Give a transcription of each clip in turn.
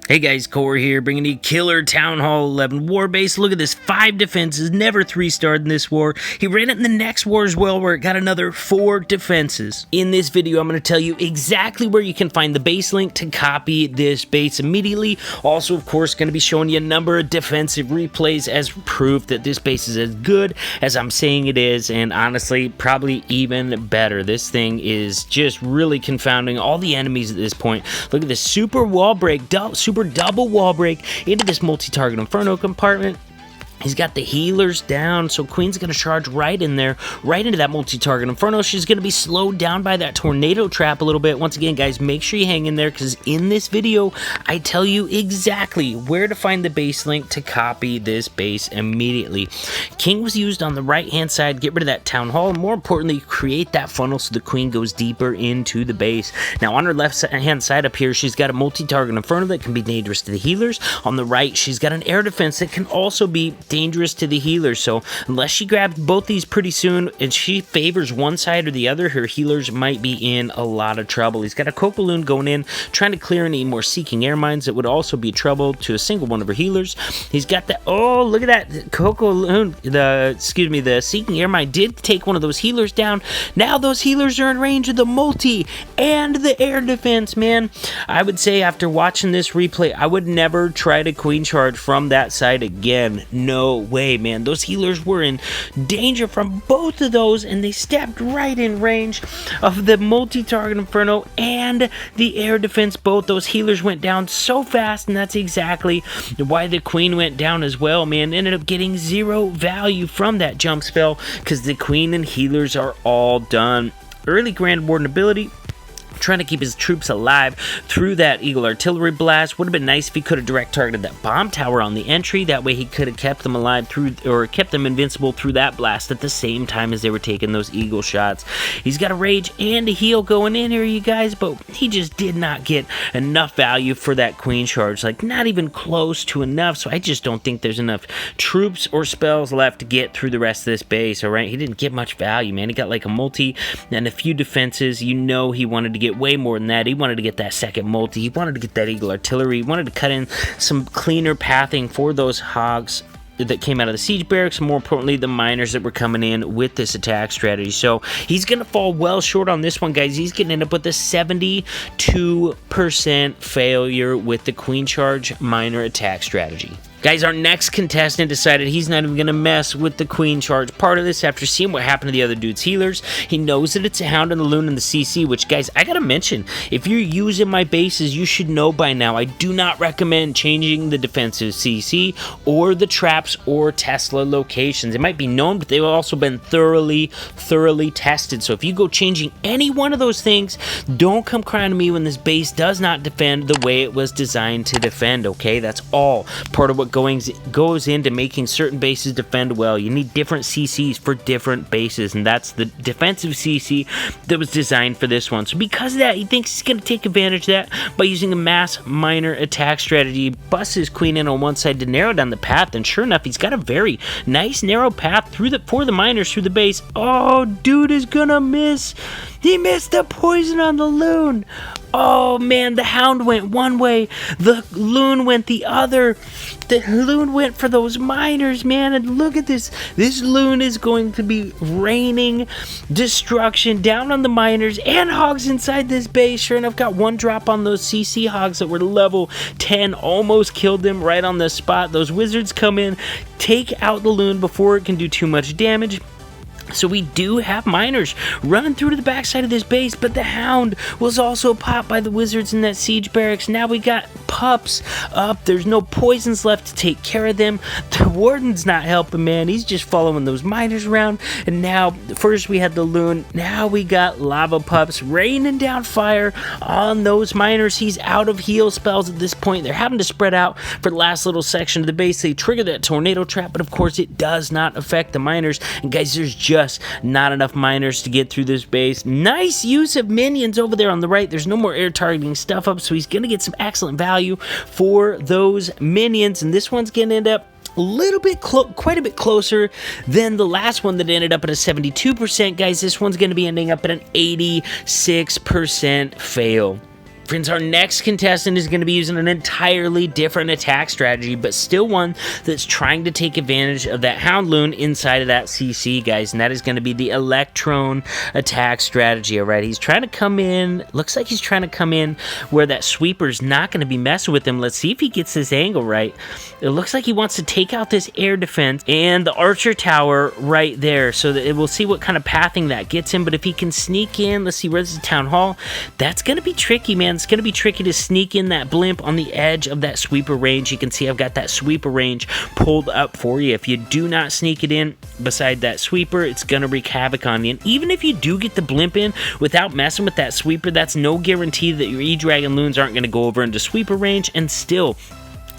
Hey guys, Core here, bringing you Killer Town Hall 11 War Base. Look at this, 5 defenses, never 3-starred in this war. He ran it in the next war as well, where it got another 4 defenses. In this video, I'm going to tell you exactly where you can find the base link to copy this base immediately. Also, of course, going to be showing you a number of defensive replays as proof that this base is as good as I'm saying it is, and honestly, probably even better. This thing is just really confounding all the enemies at this point. Look at this super wall break, super double wall break into this multi-target Inferno compartment. He's got the healers down, so Queen's going to charge right in there, right into that multi-target Inferno. She's going to be slowed down by that tornado trap a little bit. Once again, guys, make sure you hang in there, because in this video, I tell you exactly where to find the base link to copy this base immediately. King was used on the right-hand side, get rid of that Town Hall, and more importantly, create that funnel so the Queen goes deeper into the base. Now, on her left-hand side up here, she's got a multi-target Inferno that can be dangerous to the healers. On the right, she's got an air defense that can also be dangerous to the healers, so unless she grabs both these pretty soon and she favors one side or the other, her healers might be in a lot of trouble. He's got a Loon going in, trying to clear any more Seeking Air Mines that would also be trouble to a single one of her healers. He's got the, oh, look at that Loon, the Seeking Air Mine did take one of those healers down. Now those healers are in range of the multi and the air defense, man. I would say after watching this replay, I would never try to Queen charge from that side again. No way, man. Those healers were in danger from both of those, and they stepped right in range of the multi-target Inferno and the air defense. Both those healers went down so fast, and that's exactly why the Queen went down as well, man. Ended up getting 0 value from that jump spell, because the Queen and healers are all done. Early Grand Warden ability, trying to keep his troops alive through that Eagle artillery blast. Would have been nice if he could have direct targeted that bomb tower on the entry. That way he could have kept them alive through, or kept them invincible through that blast at the same time as they were taking those Eagle shots. He's got a rage and a heal going in here, you guys, but he just did not get enough value for that Queen charge. Like, not even close to enough, so I just don't think there's enough troops or spells left to get through the rest of this base, alright? He didn't get much value, man. He got like a multi and a few defenses. You know he wanted to get way more than that. He wanted to get that second multi. He wanted to get that Eagle artillery. He wanted to cut in some cleaner pathing for those hogs that came out of the siege barracks, and more importantly, the miners that were coming in with this attack strategy. So he's going to fall well short on this one, guys. He's going to end up with a 72% failure with the Queen charge miner attack strategy. Guys, our next contestant decided he's not even going to mess with the Queen charge part of this after seeing what happened to the other dude's healers. He knows that it's a Hound and the Loon and the CC, which, guys, I gotta mention, if you're using my bases, you should know by now, I do not recommend changing the defensive CC or the traps or Tesla locations. It might be known, but they've also been thoroughly tested. So if you go changing any one of those things, don't come crying to me when this base does not defend the way it was designed to defend, okay? That's all part of what goes into making certain bases defend well. You need different CCs for different bases, and that's the defensive CC that was designed for this one. So because of that, he thinks he's going to take advantage of that by using a mass miner attack strategy. He busts his Queen in on one side to narrow down the path, and sure enough, he's got a very nice narrow path for the miners through the base. Oh, dude is gonna miss. He missed the poison on the Loon. Oh man, the Hound went one way, the Loon went the other. The Loon went for those miners, man, and look at this. This Loon is going to be raining destruction down on the miners and hogs inside this base. Sure enough, got one drop on those CC hogs that were level 10, almost killed them right on the spot. Those wizards come in, take out the Loon before it can do too much damage. So we do have miners running through to the backside of this base, but the Hound was also popped by the wizards in that siege barracks. Now we got pups up. There's no poisons left to take care of them. The warden's not helping, man. He's just following those miners around. And now, first we had the Loon. Now we got lava pups raining down fire on those miners. He's out of heal spells at this point. They're having to spread out for the last little section of the base. They trigger that tornado trap, but of course it does not affect the miners. And guys, there's just not enough miners to get through this base. Nice use of minions over there on the right. There's no more air targeting stuff up, so he's going to get some excellent value for those minions, and this one's going to end up a little bit quite a bit closer than the last one that ended up at a 72%. Guys, this one's going to be ending up at an 86% fail. Friends, our next contestant is going to be using an entirely different attack strategy, but still one that's trying to take advantage of that Hound Loon inside of that CC, guys, and that is going to be the Electron attack strategy, all right? He's trying to come in, looks like he's trying to come in where that sweeper's not going to be messing with him. Let's see if he gets this angle right. It looks like he wants to take out this air defense and the archer tower right there, so that we'll see what kind of pathing that gets him, but if he can sneak in, let's see, where's the town hall? That's going to be tricky, man. It's going to be tricky to sneak in that blimp on the edge of that sweeper range. You can see I've got that sweeper range pulled up for you. If you do not sneak it in beside that sweeper, it's going to wreak havoc on you. And even if you do get the blimp in without messing with that sweeper, that's no guarantee that your E-Dragon Loons aren't going to go over into sweeper range and still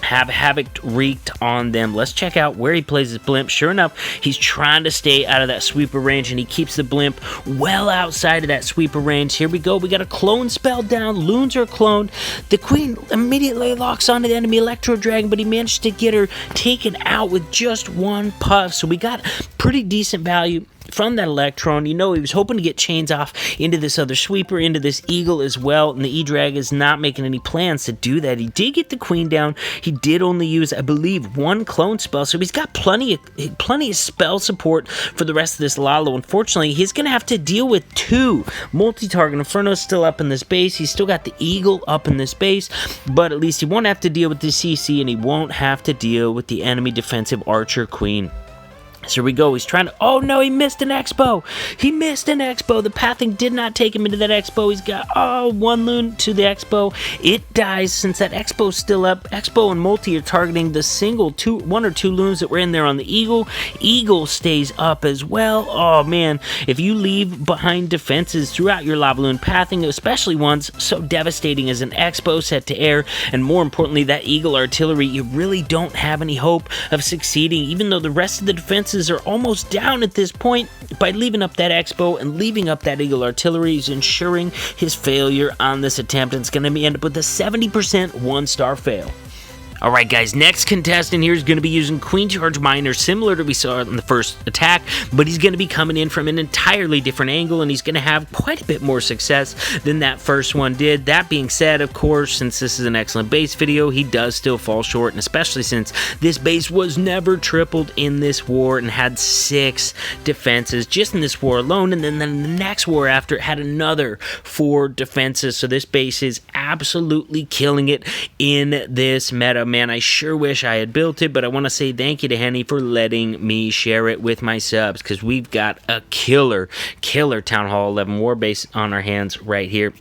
have havoc wreaked on them. Let's check out where he plays his blimp. Sure enough, he's trying to stay out of that sweeper range, and he keeps the blimp well outside of that sweeper range. Here we go. We got a clone spell down. Loons are cloned. The queen immediately locks onto the enemy Electro Dragon, but he managed to get her taken out with just one puff. So we got pretty decent value from that Electron. You know, he was hoping to get chains off into this other sweeper, into this eagle as well, and the E-Drag is not making any plans to do that. He did get the queen down. He did only use, I believe, one clone spell, so he's got plenty of spell support for the rest of this Lalo. Unfortunately, he's going to have to deal with two multi-target. Inferno's still up in this base. He's still got the eagle up in this base, but at least he won't have to deal with the CC, and he won't have to deal with the enemy defensive archer queen. So here we go. He's trying to... Oh, no, he missed an Expo. He missed an Expo. The pathing did not take him into that Expo. He's got, one Loon to the Expo. It dies since that Expo's still up. Expo and Multi are targeting the single one or two Loons that were in there on the Eagle. Eagle stays up as well. Oh, man. If you leave behind defenses throughout your Lava Loon pathing, especially ones so devastating as an Expo set to air, and more importantly, that Eagle artillery, you really don't have any hope of succeeding, even though the rest of the defenses are almost down at this point. By leaving up that Expo and leaving up that Eagle artillery, he's ensuring his failure on this attempt, and it's going to end up with a 70% one-star fail. Alright guys, next contestant here is going to be using Queen Charge Miners, similar to what we saw in the first attack, but he's going to be coming in from an entirely different angle, and he's going to have quite a bit more success than that first one did. That being said, of course, since this is an excellent base video, he does still fall short, and especially since this base was never tripled in this war and had 6 defenses just in this war alone, and then the next war after it had another 4 defenses, so this base is absolutely killing it in this meta. Man, I sure wish I had built it, but I want to say thank you to Henny for letting me share it with my subs, because we've got a killer Town Hall 11 war base on our hands right here.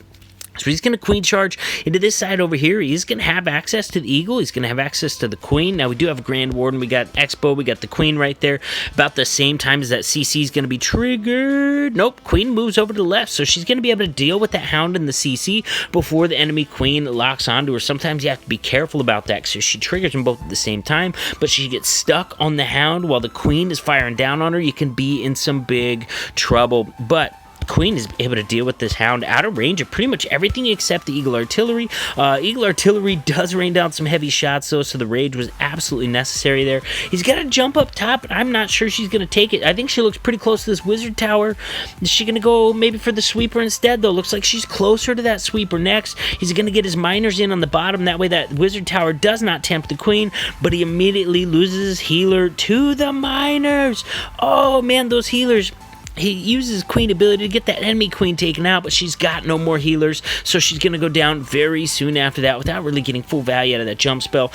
So he's going to queen charge into this side over here. He's going to have access to the Eagle. He's going to have access to the Queen. Now, we do have a Grand Warden. We got Expo. We got the Queen right there. About the same time as that CC is going to be triggered. Nope. Queen moves over to the left. So she's going to be able to deal with that Hound and the CC before the enemy Queen locks onto her. Sometimes you have to be careful about that because she triggers them both at the same time. But she gets stuck on the Hound while the Queen is firing down on her. You can be in some big trouble. But Queen is able to deal with this Hound out of range of pretty much everything except the Eagle Artillery. Eagle Artillery does rain down some heavy shots, though, so the rage was absolutely necessary there. He's got to jump up top, and I'm not sure she's going to take it. I think she looks pretty close to this Wizard Tower. Is she going to go maybe for the Sweeper instead, though? Looks like she's closer to that Sweeper next. He's going to get his Miners in on the bottom. That way that Wizard Tower does not tempt the Queen, but he immediately loses his healer to the Miners. Oh, man, those healers. He uses Queen ability to get that enemy Queen taken out, but she's got no more healers, so she's going to go down very soon after that without really getting full value out of that jump spell.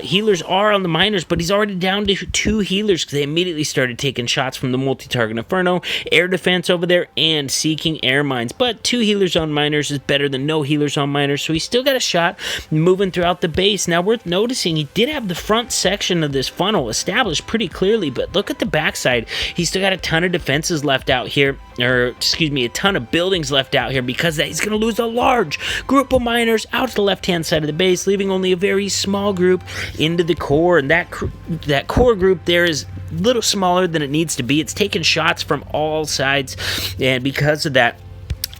Healers are on the Miners, but he's already down to 2 healers because they immediately started taking shots from the multi-target Inferno, air defense over there, and seeking air mines. But 2 healers on Miners is better than no healers on Miners, so he's still got a shot moving throughout the base. Now, worth noticing, he did have the front section of this funnel established pretty clearly, but look at the backside. He's still got a ton of defenses left out here, or excuse me, a ton of buildings left out here because he's going to lose a large group of Miners out to the left-hand side of the base, leaving only a very small group into the core, and that core group there is a little smaller than it needs to be. It's taking shots from all sides, and because of that,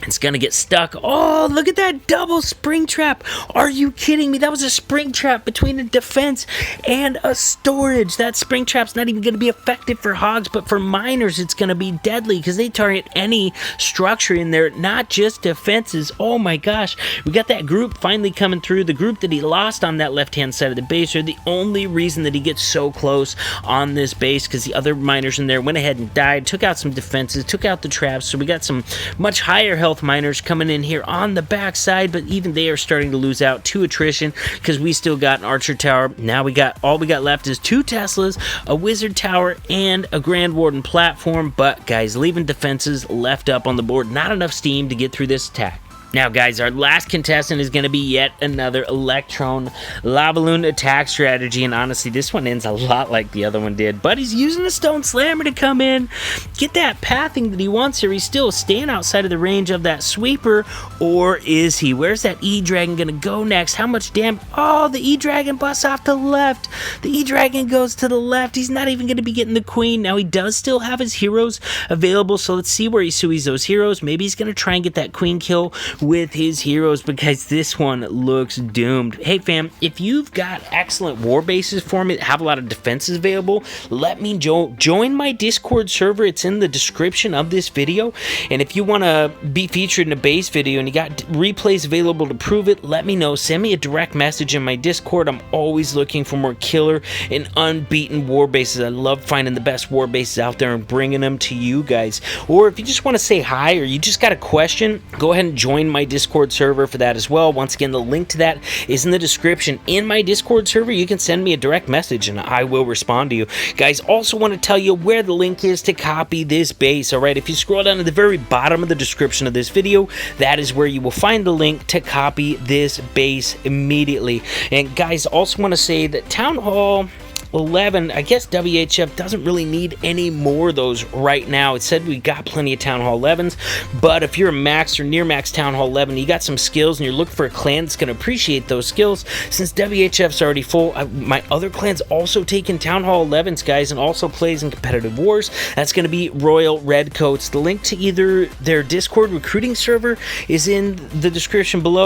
It's gonna get stuck. Oh, look at that double spring trap. Are you kidding me? That was a spring trap between a defense and a storage. That spring trap's not even gonna be effective for hogs, but for miners, it's gonna be deadly because they target any structure in there, not just defenses. Oh my gosh. We got that group finally coming through. The group that he lost on that left-hand side of the base are the only reason that he gets so close on this base, because the other miners in there went ahead and died, took out some defenses, took out the traps, so we got some much higher health miners coming in here on the backside, but even they are starting to lose out to attrition because we still got an archer tower. Now all we got left is 2 Teslas, a wizard tower, and a Grand Warden platform, but guys, leaving defenses left up on the board, not enough steam to get through this attack. Now, guys, our last contestant is going to be yet another Electron Lava Loon attack strategy, and honestly, this one ends a lot like the other one did, but he's using a Stone Slammer to come in, get that pathing that he wants here. He's still staying outside of the range of that sweeper, or is he? Where's that E-Dragon going to go next? How much damage? Oh, the E-Dragon busts off to the left. The E-Dragon goes to the left. He's not even going to be getting the Queen. Now, he does still have his heroes available, so let's see where he suies those heroes. Maybe he's going to try and get that Queen kill with his heroes, because this one looks doomed. Hey fam, if you've got excellent war bases for me that have a lot of defenses available, let me join my Discord server. It's in the description of this video, and if you want to be featured in a base video and you got replays available to prove it, let me know. Send me a direct message in my Discord. I'm always looking for more killer and unbeaten war bases. I love finding the best war bases out there and bringing them to you guys. Or if you just want to say hi, or you just got a question, go ahead and join my Discord server for that as well. Once again, the link to that is in the description. In my Discord server, you can send me a direct message and I will respond to you. Guys, also want to tell you where the link is to copy this base. Alright, if you scroll down to the very bottom of the description of this video, that is where you will find the link to copy this base immediately. And guys, also want to say that Town Hall 11, I guess WHF doesn't really need any more of those right now. It said we got plenty of Town Hall 11s, but if you're a max or near max Town Hall 11, you got some skills and you're looking for a clan that's going to appreciate those skills, since WHF's already full, my other clan's also taking Town Hall 11s, guys, and also plays in competitive wars. That's going to be Royal Redcoats. The link to either their Discord recruiting server is in the description below.